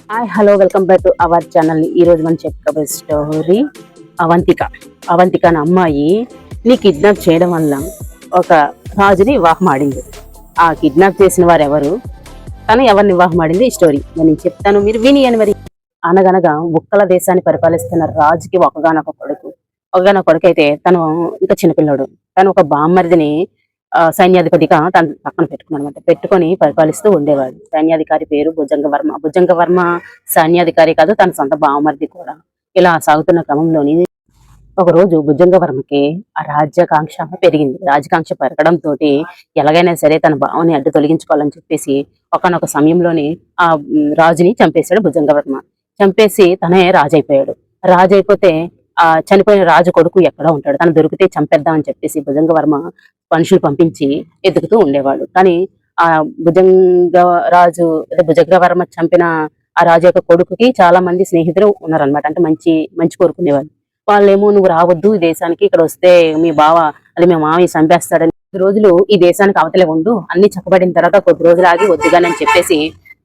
Hi hello welcome back to our channel. ఈ రోజు మనం చెప్పుకోబోయే స్టోరీ అవంతిక. అవంతిక అనే అమ్మాయి నీ కిడ్నాప్ చేయడం వల్ల ఒక రాజుని వివాహం ఆడింది. ఆ కిడ్నాప్ చేసిన వారు ఎవరు, తను ఎవరిని వివాహం ఆడింది ఈ స్టోరీ నేను చెప్తాను, మీరు విని అని. మరి అనగనగా ఉక్కల దేశాన్ని పరిపాలిస్తున్న రాజుకి ఒకగానొక కొడుకు అయితే తను ఇంకా చిన్నపిల్లడు. తను ఒక బామ్మరిదిని సైన్యాధిపతిగా తన పక్కన పెట్టుకున్నమాట. పెట్టుకొని పరిపాలిస్తూ ఉండేవాడు. సైన్యాధికారి పేరు భుజంగవర్మ. భుజంగవర్మ సైన్యాధికారి కాదు, తన సొంత బావమరిది కూడా. ఇలా సాగుతున్న క్రమంలోని ఒక రోజు భుజంగవర్మకి ఆ రాజ్యాకాంక్ష పెరిగింది. రాజకాంక్ష పెరగడంతో ఎలాగైనా సరే తన భావని అడ్డు తొలగించుకోవాలని చెప్పేసి ఒకనొక సమయంలోని ఆ రాజుని చంపేశాడు భుజంగవర్మ. చంపేసి తనే రాజైపోయాడు. రాజైపోతే ఆ చనిపోయిన రాజు కొడుకు ఎక్కడ ఉంటాడు, తను దొరికితే చంపేద్దామని చెప్పేసి భుజంగవర్మ మనుషులు పంపించి ఎదుగుతూ ఉండేవాడు. కానీ ఆ భుజంగవర్మ చంపిన ఆ రాజు యొక్క కొడుకుకి చాలా మంది స్నేహితులు ఉన్నారనమాట. అంటే మంచి మంచి కోరుకునేవాళ్ళు. వాళ్ళేమో నువ్వు రావద్దు ఈ దేశానికి, ఇక్కడ వస్తే మీ బావ అది మీ మామయ్య చంపేస్తాడని, కొద్ది రోజులు ఈ దేశానికి అవతలే ఉండు, అన్ని చక్కబడిన తర్వాత కొద్ది రోజులు ఆగి వద్దుగానని చెప్పేసి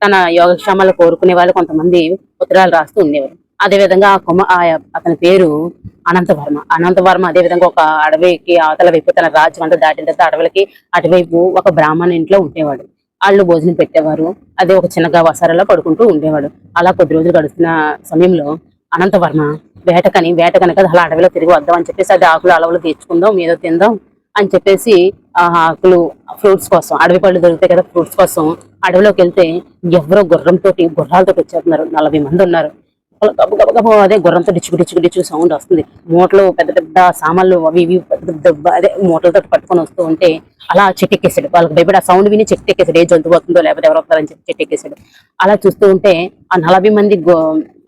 తన యోగక్షేమాలు కోరుకునే వాళ్ళు కొంతమంది ఉత్తరాలు రాస్తూ ఉండేవారు. అదే విధంగా అతని పేరు అనంతవర్మ. అనంతవర్మ అదే విధంగా ఒక అడవికి అవతల వైపు తన రాజ్యం అంతా దాటిన తర్వాత అడవులకి అటువైపు ఒక బ్రాహ్మణ ఇంట్లో ఉండేవాడు. వాళ్ళు భోజనం పెట్టేవారు. అదే ఒక చిన్నగా వసారాలో పడుకుంటూ ఉండేవాడు. అలా కొద్ది రోజులు గడుస్తున్న సమయంలో అనంతవర్మ వేటకని కదా అలా అడవిలో తిరిగి వద్దాం అని చెప్పేసి అది ఆకులు అలవలు తీర్చుకుందాం, మీద తిందాం అని చెప్పేసి ఆ ఆకులు ఫ్రూట్స్ కోసం, అడవి పళ్ళు దొరుకుతాయి కదా, ఫ్రూట్స్ కోసం అడవిలోకి వెళ్తే ఎవరో గుర్రాలతో వచ్చేస్తున్నారు. 40 మంది ఉన్నారు. అదే గుర్రంతో డిచ్చుకు సౌండ్ వస్తుంది. మూటలు పెద్ద పెద్ద సామాన్లు అవి ఇవి పెద్ద అదే మూటలతో పట్టుకొని వస్తూ ఉంటే అలా చెట్టెక్కేసాడు. వాళ్ళకి భయపడి ఆ సౌండ్ విని చెట్టెక్కేసాడు. ఏ జంతువు వస్తుందో లేకపోతే ఎవరు వస్తారని చెప్పి చెట్టెక్కేసాడు. అలా చూస్తూ ఉంటే ఆ 40 మంది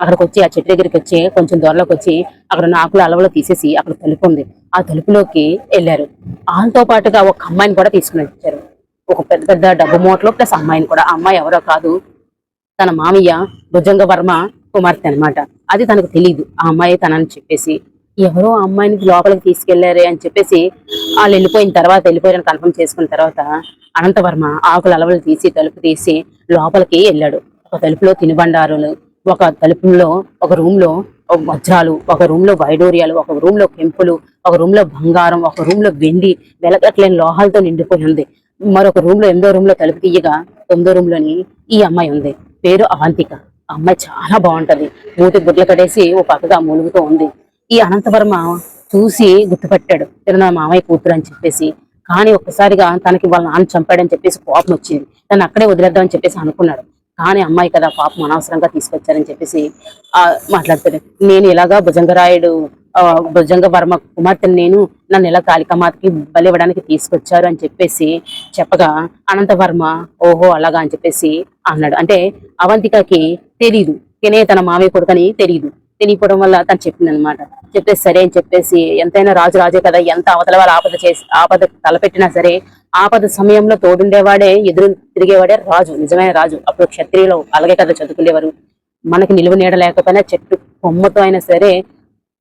అక్కడికి వచ్చి ఆ చెట్టు దగ్గరికి వచ్చి కొంచెం దూరంలోకి వచ్చి అక్కడ ఉన్న ఆకులు అలవలో తీసేసి అక్కడ తలుపు ఉంది, ఆ తలుపులోకి వెళ్ళారు. వాళ్ళతో పాటుగా ఒక అమ్మాయిని కూడా తీసుకుని వచ్చారు. ఒక పెద్ద పెద్ద డబ్బు మూటలో ప్లస్ అమ్మాయిని కూడా. ఆ అమ్మాయి ఎవరో కాదు, తన మామయ్య భుజంగవర్మ కుమార్తె అనమాట. అది తనకు తెలియదు ఆ అమ్మాయి తనని చెప్పేసి. ఎవరో ఆ అమ్మాయిని లోపలికి తీసుకెళ్లారే అని చెప్పేసి వాళ్ళు వెళ్ళిపోయారని కన్ఫర్మ్ చేసుకున్న తర్వాత అనంతవర్మ ఆకుల అలవలు తీసి తలుపు తీసి లోపలికి వెళ్ళాడు. ఒక తలుపులో తినుబండారులు, ఒక తలుపులో ఒక రూమ్ లో వజ్రాలు, ఒక రూమ్ లో వైడూర్యాలు, ఒక రూమ్ లో కెంపులు, ఒక రూమ్ లో బంగారం, ఒక రూమ్ లో వెండి వెలగట్లేని లోహాలతో నిండిపోయి ఉంది. మరొక రూమ్ లో 8వ రూమ్ లో తలుపు తీయగా 9వ రూమ్ లోని ఈ అమ్మాయి ఉంది. పేరు అవంతిక. ఆ అమ్మాయి చాలా బాగుంటది. మూతి గుడ్లు కట్టేసి ఓ పక్కగా మూలుగుతూ ఉంది. ఈ అనంతవర్మ చూసి గుర్తుపట్టాడు, తిరునా మామయ్య కూతురు అని చెప్పేసి. కానీ ఒక్కసారిగా తనకి వాళ్ళ నాన్న చంపాడని చెప్పేసి కోపం వచ్చింది. తను అక్కడే వదిలేద్దామని చెప్పేసి అనుకున్నాడు. కానీ అమ్మాయి కదా పాపం అనవసరంగా తీసుకొచ్చారని చెప్పేసి మాట్లాడతాడు. నేను ఇలాగా భుజంగవర్మ కుమార్తెను నేను, నన్ను ఇలా కాళికామాతకి బలివ్వడానికి తీసుకొచ్చారు అని చెప్పేసి చెప్పగా అనంతవర్మ ఓహో అలాగా అని చెప్పేసి అన్నాడు. అంటే అవంతికకి తెలీదు, తన మామయ్య కొడుకని తెలియపోవడం వల్ల తను చెప్పింది అనమాట. చెప్పేసి సరే అని చెప్పేసి ఎంతైనా రాజే కదా, ఎంత అవతల వాళ్ళు ఆపద తలపెట్టినా సరే ఆపద సమయంలో తోడుండేవాడే, ఎదురు తిరిగేవాడే రాజు, నిజమైన రాజు. అప్పుడు క్షత్రియులు అలాగే కదా చదువుకునేవారు. మనకి నిలువ నీడ లేకపోయినా చెట్టు కొమ్మతో అయినా సరే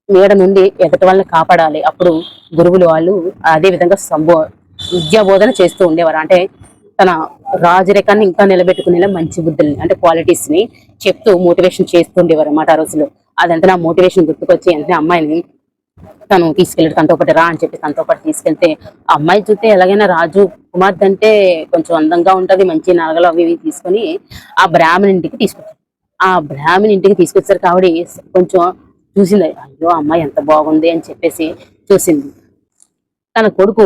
నీడ నుండి ఎదుటి వాళ్ళని కాపాడాలి. అప్పుడు గురువులు వాళ్ళు అదే విధంగా విద్యాబోధన చేస్తూ ఉండేవారు. అంటే తన రాజరికాన్ని ఇంకా నిలబెట్టుకునేలా మంచి బుద్ధుల్ని, అంటే క్వాలిటీస్ ని చెప్తూ మోటివేషన్ చేస్తూ ఉండేవారు అన్నమాట ఆ రోజులో. అదంతా నా మోటివేషన్ గుర్తుకొచ్చి వెంటనే అమ్మాయిని తను తీసుకెళ్ళాడు. తనతో పాటు రా అని చెప్పి తనతో పాటు తీసుకెళ్తే అమ్మాయి చూస్తే ఎలాగైనా రాజు కుమార్తె అంటే కొంచెం అందంగా ఉంటది, మంచి నగలు అవి ఇవి తీసుకొని ఆ బ్రాహ్మణ ఇంటికి తీసుకొచ్చారు. ఆ బ్రాహ్మణ ఇంటికి తీసుకొచ్చారు కాబట్టి కొంచెం చూసింది, అయ్యో అమ్మాయి ఎంత బాగుంది అని చెప్పేసి చూసింది. తన కొడుకు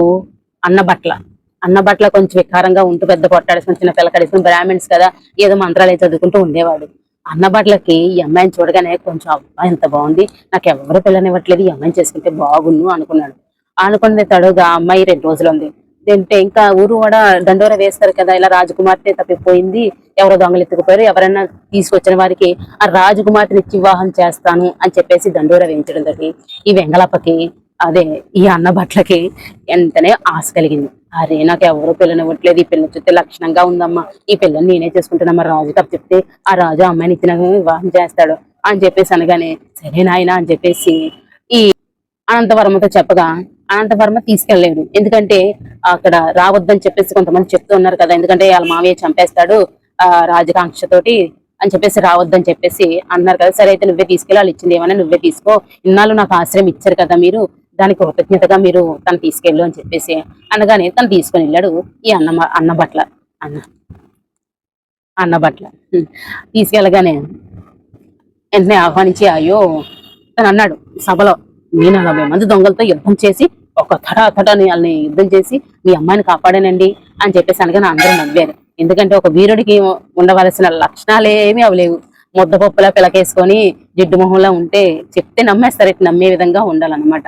అన్నబట్ల కొంచెం వికారంగా ఉంటూ పెద్ద పొట్టాడేసుకుని చిన్న పిల్లకడేసుకుని బ్రాహ్మణ్స్ కదా ఏదో మంత్రాలు చదువుకుంటూ ఉండేవాడు. అన్నబట్లకి ఈ అమ్మాయిని చూడగానే కొంచెం అమ్మాయి ఎంత బాగుంది, నాకు ఎవరు పిల్లనివ్వట్లేదు, ఈ అమ్మాయిని చేసుకుంటే బాగుండు అనుకున్నాడు. అనుకునే తడుగా అమ్మాయి 2 రోజులు ఉంది. తింటే ఇంకా ఊరు కూడా దండోర వేస్తారు కదా, ఇలా రాజకుమార్తె తప్పిపోయింది, ఎవరో దొంగలు ఎత్తుకుపోయారు, ఎవరైనా తీసుకొచ్చిన వారికి ఆ రాజకుమార్తెని ఇచ్చి వివాహం చేస్తాను అని చెప్పేసి దండోర వేయించడం తోటి ఈ వెంగళప్పకి అదే ఈ అన్నబట్లకి ఎంతనే ఆశ కలిగింది. అరే నాకు ఎవరు పిల్లనివ్వట్లేదు, ఈ పిల్ల చూస్తే లక్షణంగా ఉందమ్మా, ఈ పిల్లని నేనే చేసుకుంటున్నా, రాజు తప్ప చెప్తే ఆ రాజు అమ్మాయిని ఇచ్చిన వివాహం చేస్తాడు అని చెప్పేసి అనగానే సరే నాయన అని చెప్పేసి ఈ అనంతవర్మతో చెప్పగా అనంతవర్మ తీసుకెళ్లేడు. ఎందుకంటే అక్కడ రావద్దని చెప్పేసి కొంతమంది చెప్తూ ఉన్నారు కదా, ఎందుకంటే వాళ్ళ మామయ్య చంపేస్తాడు రాజకాంక్షతోటి అని చెప్పేసి రావద్దని చెప్పేసి అన్నారు కదా. సరే అయితే నువ్వే తీసుకెళ్ళి, వాళ్ళు ఇచ్చింది ఏమన్నా నువ్వే తీసుకో, ఇన్నాళ్ళు నాకు ఆశ్రయం ఇచ్చారు కదా మీరు, దానికి కృతజ్ఞతగా మీరు తను తీసుకెళ్ళు అని చెప్పేసి అనగానే తను తీసుకొని వెళ్ళాడు ఈ అన్నబట్ల అన్న అన్నబట్ల తీసుకెళ్ళగానే వెంటనే ఆహ్వానించి అయ్యో తను అన్నాడు సభలో, నేను 40 మంది దొంగలతో యుద్ధం చేసి ఒక తటాని వాళ్ళని యుద్ధం చేసి మీ అమ్మాయిని కాపాడానండి అని చెప్పేసి అనగానే అందరూ నవ్వారు. ఎందుకంటే ఒక వీరుడికి ఉండవలసిన లక్షణాలు ఏమీ అవి లేవు. ముద్దపప్పులా పిలకేసుకొని జిడ్డు మొహంలా ఉంటే చెప్తే నమ్మేస్తారు, ఇట్లా నమ్మే విధంగా ఉండాలన్నమాట.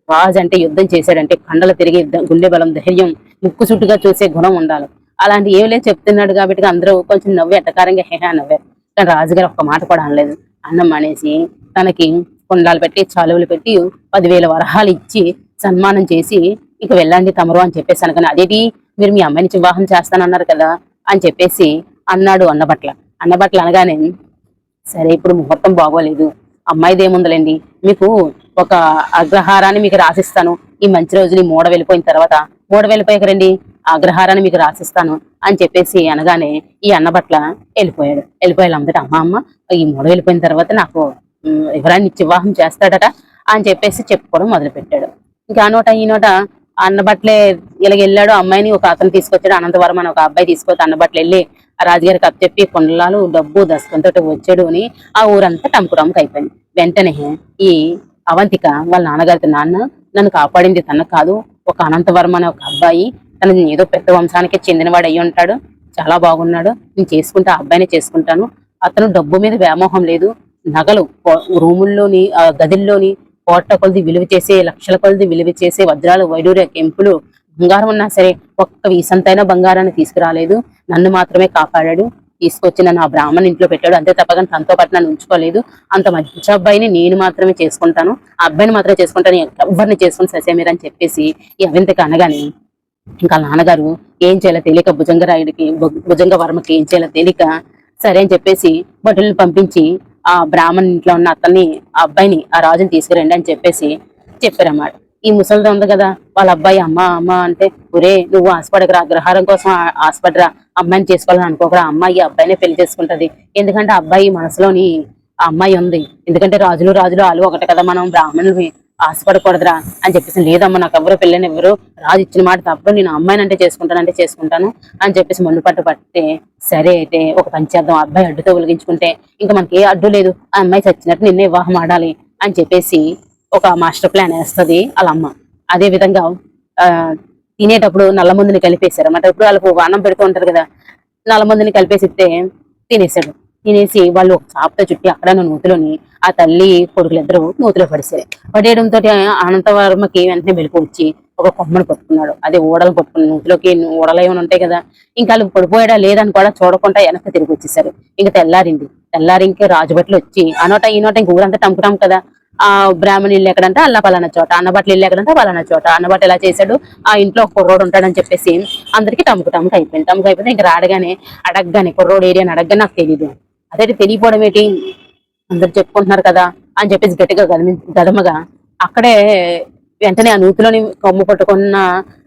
రాజు అంటే యుద్ధం చేశాడంటే కండలు తిరిగి గుండె బలం, ధైర్యం, ముక్కు చుట్టుగా చూసే గుణం ఉండాలి. అలాంటి ఏమి లేదు చెప్తున్నాడు కాబట్టి అందరూ కొంచెం నవ్వి ఎట్టకారంగా హేహా నవ్వారు. కానీ రాజుగారు ఒక్క మాట కూడా అనలేదు. అన్నం మానేసి తనకి కొండాలు పెట్టి చాలువులు పెట్టి 10,000 వరహాలు ఇచ్చి సన్మానం చేసి ఇక వెళ్ళండి తమరు అని చెప్పేసి అనగానే, అదేంటి మీరు మీ అమ్మాయిని వివాహం చేస్తానన్నారు కదా అని చెప్పేసి అన్నాడు అన్నబట్ల. అనగానే సరే ఇప్పుడు ముహూర్తం బాగోలేదు, అమ్మాయిది ఏముందలేండి, మీకు ఒక అగ్రహారాన్ని మీకు రాసిస్తాను, ఈ మంచి రోజుని మూడ వెళ్ళిపోయిన తర్వాత, మూడ వెళ్ళిపోయాక రండి అగ్రహారాన్ని మీకు రాసిస్తాను అని చెప్పేసి అనగానే ఈ అన్నబట్ల వెళ్ళిపోయాడు అందట. అమ్మ ఈ మూడ వెళ్ళిపోయిన తర్వాత నాకు ఎవరాన్ని ఇచ్చి వివాహం చేస్తాడట అని చెప్పేసి చెప్పుకోవడం మొదలు పెట్టాడు. ఇంకా ఆ నోట ఈ నోట అన్నబట్లే ఇలాగ వెళ్ళాడు. అమ్మాయిని ఒక అతను తీసుకొచ్చాడు, అనంతవరం అని ఒక అబ్బాయి తీసుకొచ్చి అన్నబట్లు వెళ్ళి ఆ రాజుగారికి అప్పచెప్పి కొండలాలు డబ్బు దశకంతో వచ్చాడు అని ఆ ఊరంతా టంకు అయిపోయింది. వెంటనే ఈ అవంతిక వాళ్ళ నాన్నగారికి, నాన్న నన్ను కాపాడింది తన కాదు, ఒక అనంతవరం అనే ఒక అబ్బాయి, తన ఏదో పెద్ద వంశానికి చెందినవాడు అయ్యి ఉంటాడు, చాలా బాగున్నాడు, నేను చేసుకుంటా ఆ అబ్బాయిని చేసుకుంటాను, అతను డబ్బు మీద వ్యామోహం లేదు, నగలు రూముల్లోని గదిల్లోని కోట్ల కొలది విలువ చేసే, లక్షల కొలది విలువ చేసే వజ్రాలు, వైడూర్య, కెంపులు, బంగారం ఉన్నా సరే ఒక్క వీసంతైనా బంగారాన్ని తీసుకురాలేదు, నన్ను మాత్రమే కాపాడాడు, తీసుకొచ్చి నన్ను ఆ బ్రాహ్మణ ఇంట్లో పెట్టాడు, అంతే తప్పగా తనతో పాటు నన్ను ఉంచుకోలేదు, అంత మంచి అబ్బాయిని నేను మాత్రమే చేసుకుంటాను, ఆ అబ్బాయిని మాత్రమే చేసుకుంటాను, ఎవరిని చేసుకుని ససేమీరు అని చెప్పేసి ఈ అవింతకి అనగానే ఇంకా నాన్నగారు ఏం చేయాలో తెలియక భుజంగ వర్మకి ఏం చేయాలో తెలియక సరే అని చెప్పేసి భటులను పంపించి ఆ బ్రాహ్మణ ఇంట్లో ఉన్న అతన్ని, ఆ అబ్బాయిని, ఆ రాజుని తీసుకురండి అని చెప్పేసి చెప్పారన్నమాట. ఈ ముసలిది ఉంది కదా వాళ్ళ అబ్బాయి, అమ్మ అమ్మ అంటే, ఒరే నువ్వు ఆశపడకరా, గ్రహారం కోసం ఆశపడరా, అమ్మాయిని చేసుకోవాలని అనుకోకరా, అమ్మాయి అబ్బాయినే పెళ్లి చేసుకుంటది, ఎందుకంటే ఆ అబ్బాయి మనసులోని ఆ అమ్మాయి ఉంది, ఎందుకంటే రాజులు వాళ్ళు ఒకటి కదా, మనం బ్రాహ్మణులు ఆశపడకూడదురా అని చెప్పేసి, లేదమ్మా నాకు ఎవరు పెళ్ళని ఎవరు, రాజు ఇచ్చిన మాట తప్పదు, నేను అమ్మాయిని అంటే చేసుకుంటాను అని చెప్పేసి మొండు పట్టే, సరే అయితే ఒక పంచేద్దాం, అబ్బాయి అడ్డుతో ఒలిగించుకుంటే ఇంకా మనకి ఏ అడ్డు లేదు, ఆ అమ్మాయి చచ్చినట్టు నిన్నే వివాహం ఆడాలి అని చెప్పేసి ఒక మాస్టర్ ప్లాన్ వేస్తుంది వాళ్ళ అమ్మ. అదే విధంగా తినేటప్పుడు నల్ల మందుని కలిపేశారు అన్నమాట. ఇప్పుడు వాళ్ళకు అన్నం పెడుతూ ఉంటారు కదా, నల్ల మందుని కలిపేసిస్తే తినేసాడు. తినేసి వాళ్ళు ఒక చాపతో చుట్టి అక్కడ నూతిలోని ఆ తల్లి కొడుకులిద్దరూ నూతిలో పడేయడంతో అనంతవర్మకి వెంటనే మెలకు వచ్చి ఒక కొమ్మను పట్టుకున్నాడు. అదే ఓడలు పట్టుకుని నూతిలోకి ఓడలు ఏమైనా ఉంటాయి కదా, ఇంకా వాళ్ళు పడిపోయాడా లేదని కూడా చూడకుండా వెనక్కి తిరిగి వచ్చేసారు. ఇంకా తెల్లారి ఇంకా రాజుభట్లు వచ్చి ఆ నోట ఈ నోట ఇంక ఊరంతా టంకుటాం కదా, ఆ బ్రాహ్మణ ఇల్లు ఎక్కడంటే అల్ల పలానా చోట, అన్నబట్టలు ఇల్లు ఎక్కడంటే పలానా చోట, అన్నబట్ట ఎలా చేశాడు, ఆ ఇంట్లో ఒక కుర్రోడు ఉంటాడని చెప్పేసి అందరికి టంకు అయిపోయింది. ఇంకా అడగగానే కుర్రోడు ఏరియాని అడగగానే నాకు తెలియదు, అదే తెలియపోవడం ఏంటి, అందరు చెప్పుకుంటున్నారు కదా అని చెప్పేసి గట్టిగా గదమగా అక్కడే వెంటనే ఆ నూతిలోని కొమ్ము పట్టుకున్న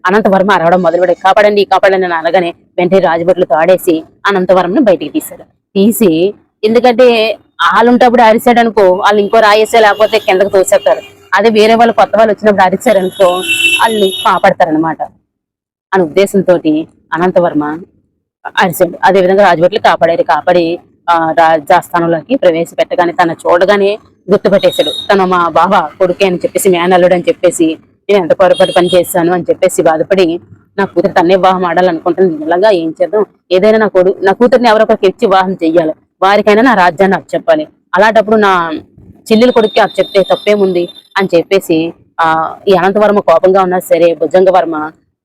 అనంతవర్మ అరవడం మొదలుపెట్టి, కాపాడండి అని అనగానే వెంటనే రాజభట్లు తాడేసి అనంతవరంను బయటికి తీసి, ఎందుకంటే వాళ్ళుంటప్పుడు అరిసాడు అనుకో వాళ్ళు ఇంకో రాయేసే లేకపోతే కిందకు తోసేస్తారు, అదే వేరే వాళ్ళు కొత్త వాళ్ళు వచ్చినప్పుడు అరిచారు అనుకో వాళ్ళు కాపాడతారనమాట అనే ఉద్దేశంతో అనంతవర్మ అరిసాడు. అదే విధంగా రాజభట్లు కాపాడి రాజాస్థానంలోకి ప్రవేశపెట్టగానే తన చూడగానే గుర్తుపట్టేశాడు, తను మా బావ కొడుకే అని చెప్పేసి, మేనల్లుడు అని చెప్పేసి, నేను ఎంత పొరపాటు పని చేశాను అని చెప్పేసి బాధపడి నా కూతురు తన్నే వివాహం ఆడాలనుకుంటుంది, ఇలాగా ఏం చేద్దాం, ఏదైనా నా కూతురిని ఎవరొకరికి ఇచ్చి వివాహం చెయ్యాలి, వారికైనా నా రాజ్యాన్ని అప్పచెప్పాలి, అలాంటప్పుడు నా చెల్లెల కొడుక్కి అప్పచెప్తే తప్పేముంది అని చెప్పేసి ఈ అనంతవర్మ కోపంగా ఉన్నా సరే భుజంగవర్మ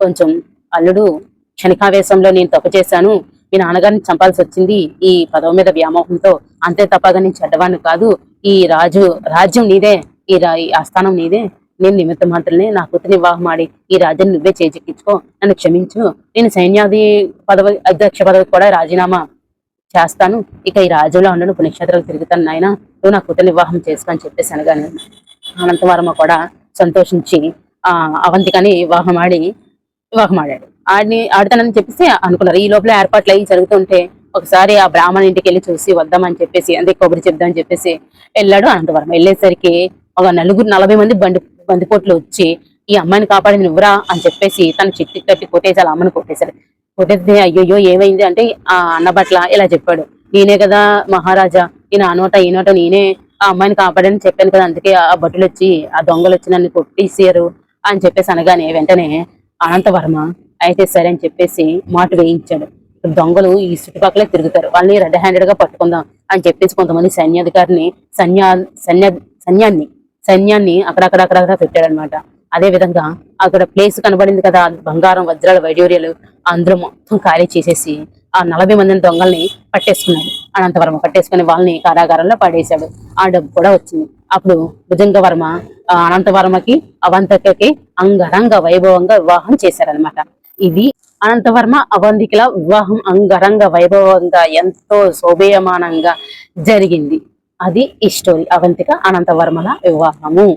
కొంచెం, అల్లుడు క్షణికావేశంలో నేను తప్పు చేశాను, మీ నాన్నగారిని చంపాల్సి వచ్చింది ఈ పదవి మీద వ్యామోహంతో, అంతే తప్పగా నేను చెడ్డవాణ్ణి కాదు, ఈ రాజ్యం నీదే, ఈ ఆస్థానం నీదే, నేను నిమిత్త మాత్రమే, నా కూతురిని వివాహం ఆడి ఈ రాజ్యాన్ని నువ్వే చేజెక్కించుకో, నన్ను క్షమించు, నేను సైన్యాధి అధ్యక్ష పదవి కూడా రాజీనామా చేస్తాను, ఇక ఈ రాజ్యంలో ఉండను, పుణ్యక్షేత్రాలు తిరుగుతాను నాయన, నువ్వు నా కూతురిని వివాహం చేసుకో అని చెప్పేసి అనగానే అనంతవర్మ కూడా సంతోషించి అవంతికని వివాహం ఆడాడు. ఆడతానని చెప్పేసి అనుకున్నారు. ఈ లోపల ఏర్పాట్లు అయ్యి జరుగుతుంటే ఒకసారి ఆ బ్రాహ్మణ ఇంటికి వెళ్ళి చూసి వద్దామని చెప్పేసి అంటే కొబ్బరి చెప్దామని చెప్పేసి వెళ్ళాడు అనంతవరం. వెళ్ళేసరికి ఒక 40 మంది బందిపోట్లు వచ్చి ఈ అమ్మాయిని కాపాడింది నువ్వురా అని చెప్పేసి తన చిట్టి కట్టి కొట్టేసి అలా అమ్మని కొట్టేశారు. కొట్టేస్తే అయ్యో ఏమైంది అంటే ఆ అన్నబట్ల ఇలా చెప్పాడు, నేనే కదా మహారాజా, ఆ నోట నేనే ఆ అమ్మాయిని కాపాడని చెప్పాను కదా, అందుకే ఆ భటులు వచ్చి ఆ దొంగలు వచ్చి నన్ను కొట్టేసారు అని చెప్పేసి అనగానే వెంటనే అనంతవర్మ అయితే సరే అని చెప్పేసి మాట వేయించాడు. దొంగలు ఈ చుట్టుపక్కలే తిరుగుతారు, వాళ్ళని రెడ్ హ్యాండెడ్ గా పట్టుకుందాం అని చెప్పేసి కొంతమంది సైన్యాధికారిని సైన్యాన్ని అక్కడక్కడ పెట్టాడు అనమాట. అదే విధంగా అక్కడ ప్లేస్ కనబడింది కదా, బంగారం వజ్రాలు వైడూర్యాలు అందరూ మొత్తం ఖాళీ చేసేసి ఆ 40 మందిని దొంగల్ని పట్టేసుకున్నాడు. అనంతవర్మ పట్టేసుకుని వాళ్ళని కారాగారంలో పడేశాడు. ఆ డబ్బు కూడా వచ్చింది. అప్పుడు భుజంగవర్మ అనంతవర్మకి అవంతికకి అంగరంగ వైభవంగా వివాహం చేశారనమాట. ఇది అనంతవర్మ అవంతికల వివాహం అంగరంగ వైభవంగా ఎంతో శోభేయమానంగా జరిగింది. అది ఈ స్టోరీ, అవంతిక అనంతవర్మల వివాహము.